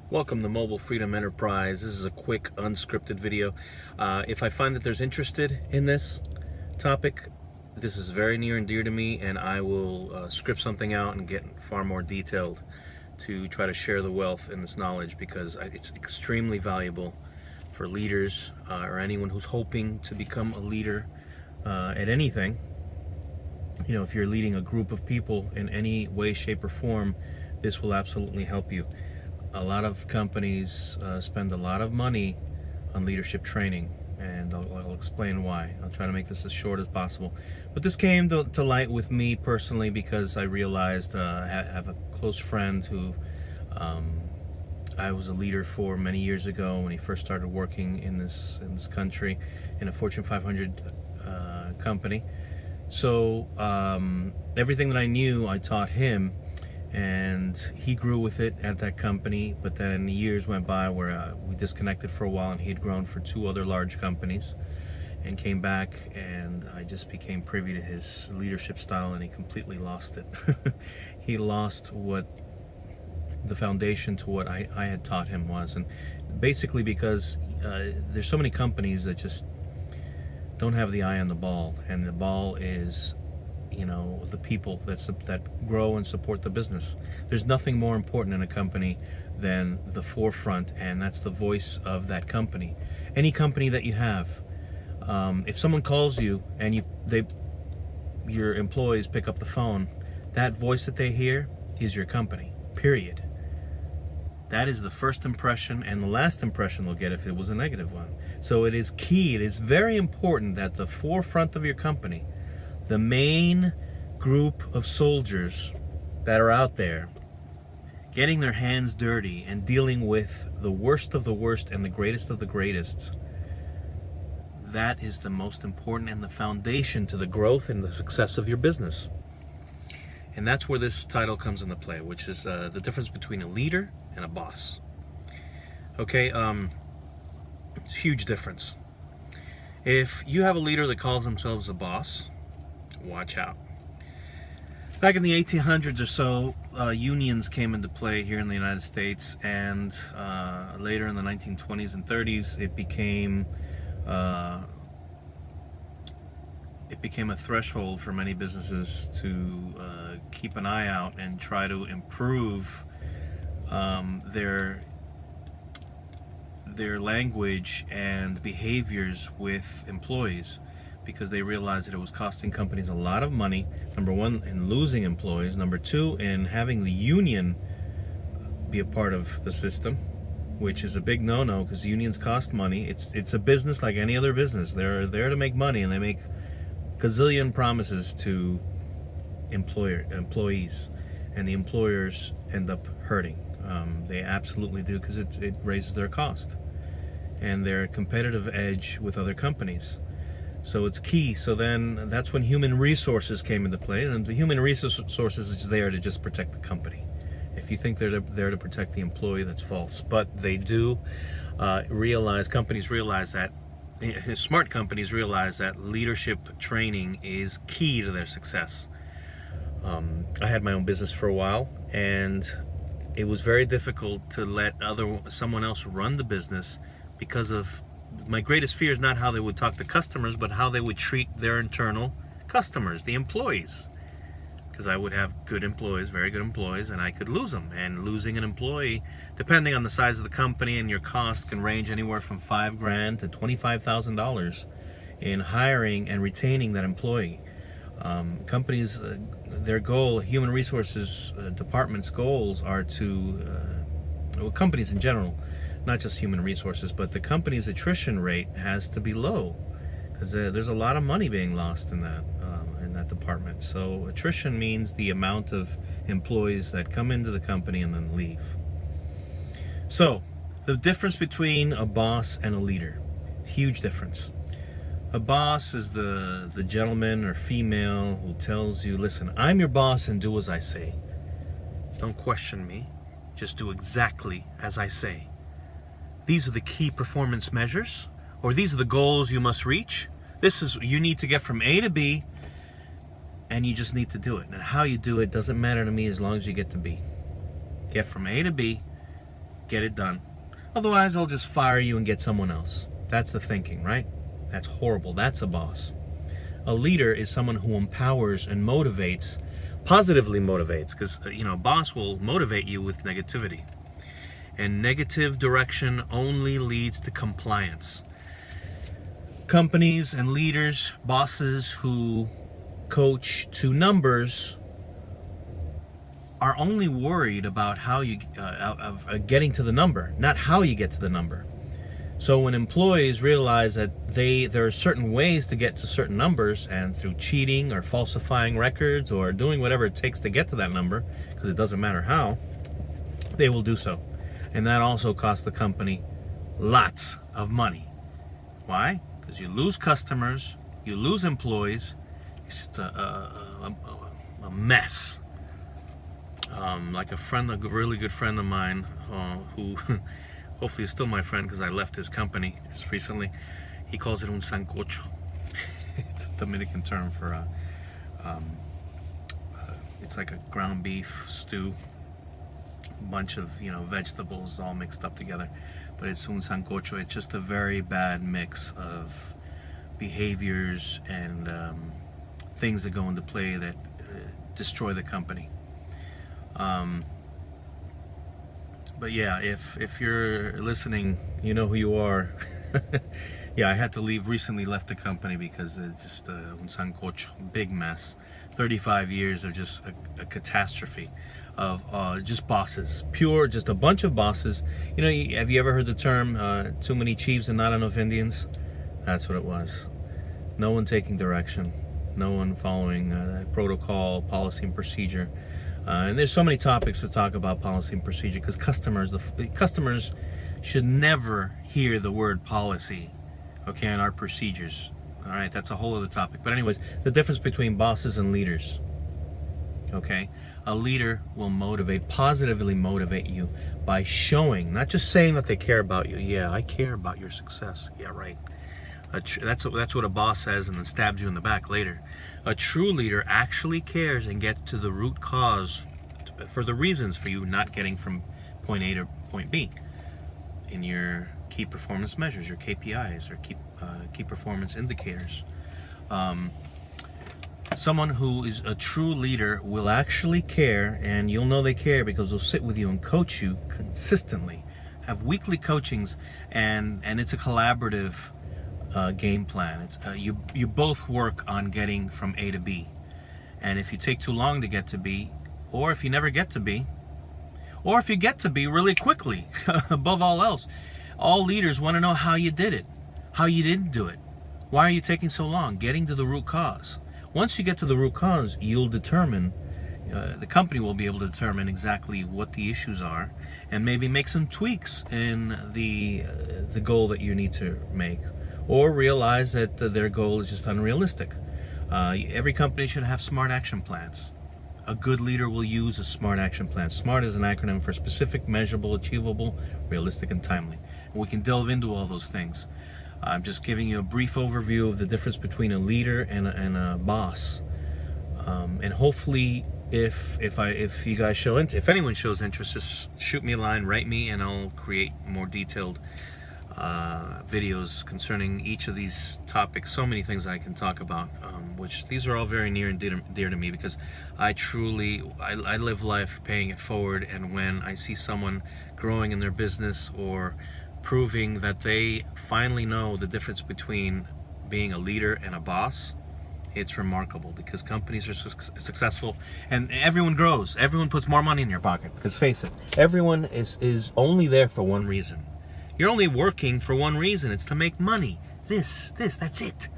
Welcome to Mobile Freedom Enterprise. This is a quick unscripted video. If I find that there's interested in this topic, this is very near and dear to me, and I will script something out and get far more detailed to try to share the wealth in this knowledge, because it's extremely valuable for leaders or anyone who's hoping to become a leader at anything. You know, if you're leading a group of people in any way, shape, or form, this will absolutely help you. A lot of companies spend a lot of money on leadership training, and I'll explain why. I'll try to make this as short as possible. But this came to light with me personally because I realized I have a close friend who I was a leader for many years ago when he first started working in this country in a Fortune 500 company. So everything that I knew, I taught him. And he grew with it at that company, but then years went by where we disconnected for a while, and he had grown for two other large companies and came back, and I just became privy to his leadership style, and he completely lost it. He lost what the foundation to what I had taught him was, and basically because there's so many companies that just don't have the eye on the ball, and the ball is, you know, the people that grow and support the business. There's nothing more important in a company than the forefront, and that's the voice of that company. Any company that you have, if someone calls you and your employees pick up the phone, that voice that they hear is your company, period. That is the first impression and the last impression they'll get if it was a negative one. So it is key, it is very important that the forefront of your company, the main group of soldiers that are out there getting their hands dirty and dealing with the worst of the worst and the greatest of the greatest, that is the most important and the foundation to the growth and the success of your business. And that's where this title comes into play, which is the difference between a leader and a boss. Okay, huge difference. If you have a leader that calls themselves a boss, watch out. Back in the 1800s or so, unions came into play here in the United States, and later in the 1920s and 30s, it became a threshold for many businesses to keep an eye out and try to improve their language and behaviors with employees, because they realized that it was costing companies a lot of money, number one, in losing employees, number two, in having the union be a part of the system, which is a big no-no, because unions cost money. It's a business like any other business. They're there to make money, and they make gazillion promises to employees, and the employers end up hurting. They absolutely do, because it raises their cost and their competitive edge with other companies. So it's key. So then that's when human resources came into play, and the human resources is there to just protect the company. If you think they're there to protect the employee, that's false. But they do companies realize that, smart companies realize that leadership training is key to their success. I had my own business for a while, and it was very difficult to let someone else run the business, because of my greatest fear is not how they would talk to customers, but how they would treat their internal customers, the employees. Because I would have good employees, very good employees, and I could lose them. And losing an employee, depending on the size of the company and your cost, can range anywhere from $5,000 to $25,000 in hiring and retaining that employee. Companies, their goal, human resources departments' goals are companies in general, not just human resources, but the company's attrition rate has to be low, because there's a lot of money being lost in that department. So attrition means the amount of employees that come into the company and then leave. So the difference between a boss and a leader, huge difference. A boss is the gentleman or female who tells you, listen, I'm your boss and do as I say. Don't question me, just do exactly as I say. These are the key performance measures, or these are the goals you must reach. You need to get from A to B, and you just need to do it. And how you do it doesn't matter to me as long as you get to B. Get from A to B, get it done. Otherwise, I'll just fire you and get someone else. That's the thinking, right? That's horrible. That's a boss. A leader is someone who empowers and motivates, positively motivates, because, a boss will motivate you with negativity. And negative direction only leads to compliance. Companies and leaders, bosses who coach to numbers are only worried about how you getting to the number, not how you get to the number. So when employees realize that there are certain ways to get to certain numbers, and through cheating or falsifying records or doing whatever it takes to get to that number, because it doesn't matter how, they will do so. And that also costs the company lots of money. Why? Because you lose customers, you lose employees. It's just a mess. Like a really good friend of mine, who hopefully is still my friend because I left his company just recently. He calls it un sancocho. It's a Dominican term for it's like a ground beef stew, a bunch of vegetables all mixed up together. But it's un sancocho. It's just a very bad mix of behaviors and things that go into play that destroy the company. But yeah, if you're listening, you know who you are. Yeah, I had to recently left the company because it's just un sancocho, big mess. 35 years of just a catastrophe of just bosses, just a bunch of bosses. Have you ever heard the term, too many chiefs and not enough Indians? That's what it was. No one taking direction, no one following protocol, policy, and procedure. And there's so many topics to talk about policy and procedure, because the customers should never hear the word policy, okay, and our procedures. All right, that's a whole other topic. But anyways, the difference between bosses and leaders, okay? A leader will positively motivate you by showing, not just saying that they care about you. Yeah, I care about your success. Yeah, right. That's what a boss says and then stabs you in the back later. A true leader actually cares and gets to the root cause for the reasons for you not getting from point A to point B in your key performance measures, your KPIs, or key performance indicators. Someone who is a true leader will actually care, and you'll know they care because they'll sit with you and coach you consistently, have weekly coachings, and it's a collaborative game plan. It's you both work on getting from A to B, and if you take too long to get to B, or if you never get to B, or if you get to B really quickly, above all else, all leaders want to know how you did it, how you didn't do it, why are you taking so long, getting to the root cause. Once you get to the root cause, you'll determine, the company will be able to determine exactly what the issues are, and maybe make some tweaks in the goal that you need to make, or realize that their goal is just unrealistic. Every company should have SMART action plans. A good leader will use a SMART action plan. SMART is an acronym for specific, measurable, achievable, realistic, and timely. And we can delve into all those things. I'm just giving you a brief overview of the difference between a leader and a boss. And hopefully, if you guys if anyone shows interest, just shoot me a line, write me, and I'll create more detailed videos concerning each of these topics. So many things I can talk about, which these are all very near and dear to me, because I live life paying it forward, and when I see someone growing in their business or proving that they finally know the difference between being a leader and a boss, it's remarkable, because companies are successful and everyone grows. Everyone puts more money in your pocket, because face it, everyone is only there for one reason. You're only working for one reason. It's to make money. That's it.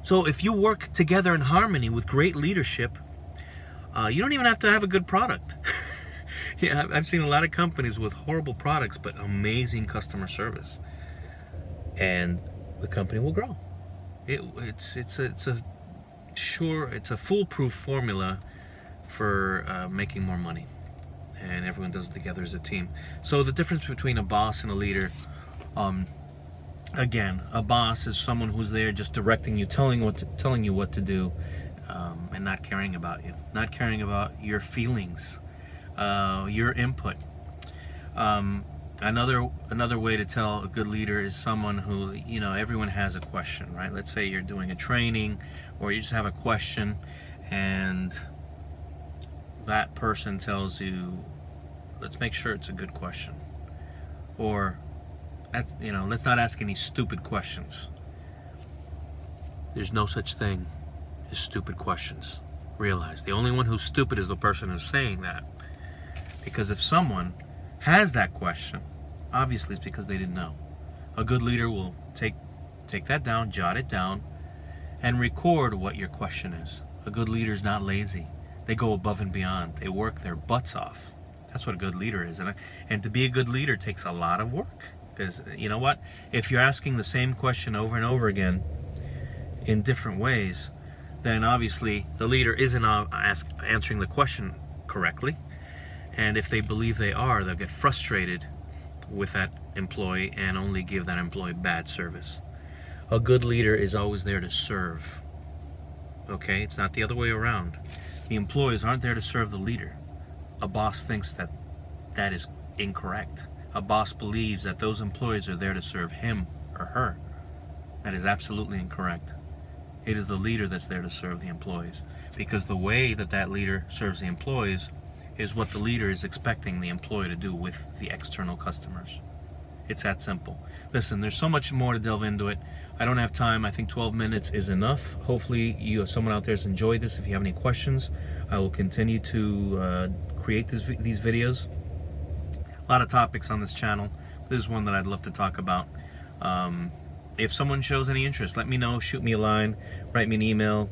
So if you work together in harmony with great leadership, you don't even have to have a good product. Yeah, I've seen a lot of companies with horrible products but amazing customer service, and the company will grow. It's a foolproof formula for making more money, and everyone does it together as a team. So the difference between a boss and a leader, again, a boss is someone who's there just directing you, telling you what to do, and not caring about you, not caring about your feelings, your input. Another way to tell a good leader is someone who, everyone has a question, right? Let's say you're doing a training or you just have a question and that person tells you, let's make sure it's a good question. Or, let's not ask any stupid questions. There's no such thing as stupid questions. Realize the only one who's stupid is the person who's saying that. Because if someone has that question, obviously it's because they didn't know. A good leader will take that down, jot it down, and record what your question is. A good leader is not lazy. They go above and beyond. They work their butts off. That's what a good leader is. And to be a good leader takes a lot of work. Because you know what? If you're asking the same question over and over again in different ways, then obviously the leader isn't answering the question correctly. And if they believe they are, they'll get frustrated with that employee and only give that employee bad service. A good leader is always there to serve. Okay? It's not the other way around. The employees aren't there to serve the leader. A boss thinks that is incorrect. A boss believes that those employees are there to serve him or her. That is absolutely incorrect. It is the leader that's there to serve the employees. Because the way that leader serves the employees is what the leader is expecting the employee to do with the external customers. It's that simple. Listen, there's so much more to delve into it. I don't have time. I think 12 minutes is enough. Hopefully someone out there has enjoyed this. If you have any questions, I will continue to create these videos. A lot of topics on this channel. This is one that I'd love to talk about. If someone shows any interest, let me know. Shoot me a line. Write me an email.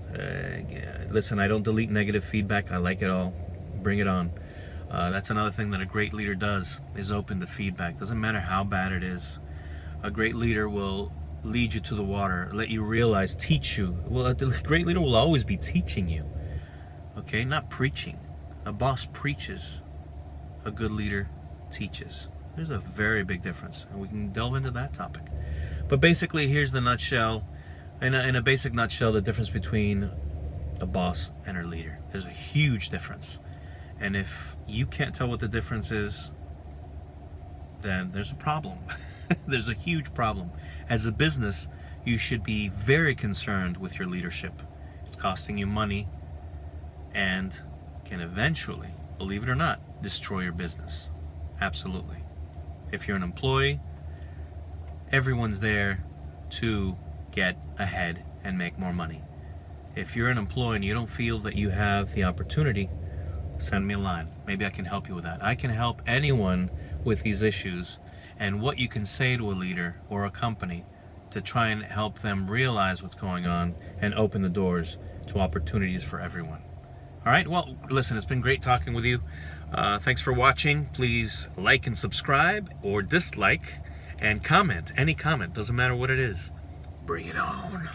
Listen, I don't delete negative feedback. I like it all. Bring it on. That's another thing that a great leader does, is open to feedback. Doesn't matter how bad it is. A great leader will lead you to the water, let you realize, teach you. Well, a great leader will always be teaching you. Okay, not preaching. A boss preaches. A good leader teaches. There's a very big difference, and we can delve into that topic. But basically, here's the nutshell. In a basic nutshell, the difference between a boss and a leader. There's a huge difference. And if you can't tell what the difference is, then there's a problem. There's a huge problem. As a business, you should be very concerned with your leadership. It's costing you money and can eventually, believe it or not, destroy your business. Absolutely. If you're an employee, everyone's there to get ahead and make more money. If you're an employee and you don't feel that you have the opportunity, send me a line. Maybe I can help you with that. I can help anyone with these issues, and what you can say to a leader or a company to try and help them realize what's going on and open the doors to opportunities for everyone. All right, well, listen, it's been great talking with you. Thanks for watching. Please like and subscribe, or dislike and comment. Any comment, doesn't matter what it is. Bring it on.